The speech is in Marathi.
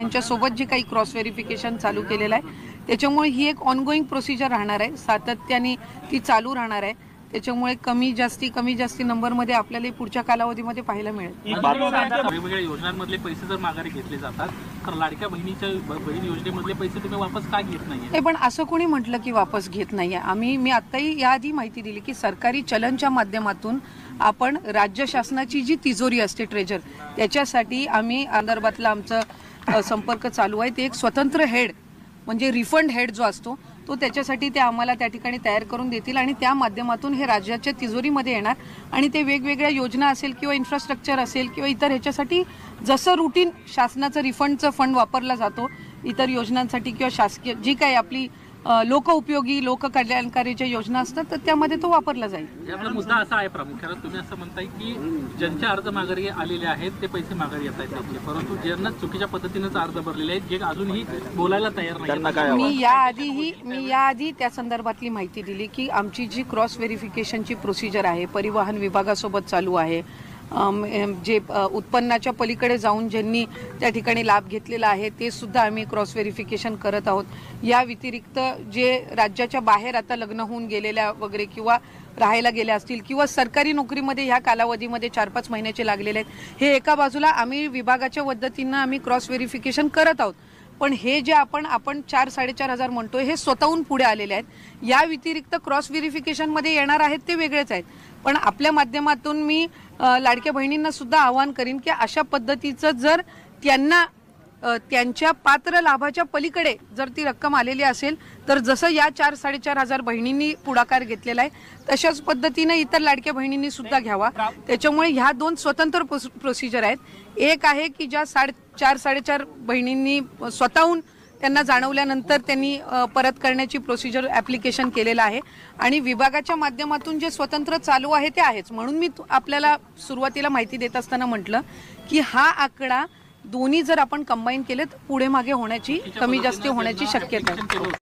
त्यांच्यासोबत जे काही क्रॉस व्हेरिफिकेशन चालू केलेलं आहे त्याच्यामुळे ही एक ऑनगोईंग प्रोसिजर राहणार आहे, सातत्याने ती चालू राहणार आहे। त्याच्यामुळे कमी जास्ती नंबरमध्ये आपल्याला पुढच्या कालावधीमध्ये पाहायला मिळेल। वेगवेगळ्या योजनांमधले पैसे जर माघारी घेतले जातात तर लाडक्या बहीण योजनेमधले पैसे तुम्ही वापस का घेत नाहीये? पण असं कोणी म्हटलं की वापस घेत नाहीये? मी आताही याआधी माहिती दिली की सरकारी चलनच्या माध्यमातून आपण राज्य शासनाची जी तिजोरी असते ट्रेजर त्याच्यासाठी आम्ही संदर्भातला आमचा संपर्क चालू आहे। ते एक स्वतंत्र हेड म्हणजे रिफंड हेड जो असतो तो त्याच्यासाठी ते आम्हाला त्या ठिकाणी तयार करून देतील आणि त्या माध्यमातून हे राज्याच्या तिजोरीमध्ये येणार आणि ते वेगवेगळ्या योजना असेल किंवा इन्फ्रास्ट्रक्चर असेल किंवा इतर ह्याच्यासाठी जसं रुटीन शासनाचं रिफंडचं फंड वापरला जातो इतर योजनांसाठी किंवा शासकीय जी काही आपली लोकउपयोगी लोककल्याणकारीच्या योजना असतात तर त्यामध्ये तो वापरला जाईल। याचा मुद्दा असा आहे प्रामुख्याने तुम्ही असं म्हणताय की ज्यांचे अर्ज माघारी आलेले आहेत ते पैसे माघारी येत आहेत, परंतु ज्यांना चुकीच्या पद्धतीनेच अर्ज भरलेले आहेत जे अजूनही बोलायला तयार नाही। मी याआधी त्या संदर्भातली माहिती दिली की आमची जी क्रॉस व्हेरिफिकेशनची प्रोसिजर आहे परिवहन विभागासोबत चालू आहे। जे उत्पन्नाच्या पलीकडे जाऊन ज्यांनी त्या ठिकाणी लाभ घेतलेला आहे ते सुद्धा आम्ही क्रॉस व्हेरिफिकेशन करत आहोत। या व्यतिरिक्त जे राज्याच्या बाहेर आता लग्न होऊन गेलेल्या वगैरे किंवा राहायला गेल्या असतील किंवा सरकारी नोकरीमध्ये ह्या कालावधीमध्ये 4-5 महिन्याचे लागलेले आहेत, हे एका बाजूला आम्ही विभागाच्या पद्धतीनं आम्ही क्रॉस व्हेरिफिकेशन करत आहोत। पण हे जे आपण 4-4.5 हजार म्हणतोय हे स्वतःहून पुढे आलेले आहेत। या व्यतिरिक्त क्रॉस व्हेरिफिकेशन मध्ये येणार आहेत ते वेगळेच आहेत। पण आपल्या माध्यमातून मी लाडक्या बहिणींना सुद्धा आवाहन करीन की अशा पद्धतीचं जर त्यांना त्यांच्या पात्र लाभाच्या पलीकडे जर ती रक्कम आलेली असेल तर जसं या 4-4.5 हजार बहिणींनी पुढाकार घेतलेला आहे तशाच पद्धतीने इतर लाडक्या बहिणींनी सुद्धा घ्यावा। त्याच्यामुळे ह्या दोन स्वतंत्र प्रोसिजर आहेत। एक आहे की ज्या 4-4.5 बहिणींनी स्वतःहून त्यांना जाणवल्यानंतर त्यांनी परत करण्याची प्रोसिजर ॲप्लिकेशन केलेलं आहे आणि विभागाच्या माध्यमातून जे स्वतंत्र चालू आहे ते आहेच। म्हणून मी आपल्याला सुरुवातीला माहिती देत असताना म्हटलं की हा आकडा दोन्ही जर आपण कंबाईन केले तर पुढे मागे होण्याची कमी जास्त होण्याची शक्यता आहे।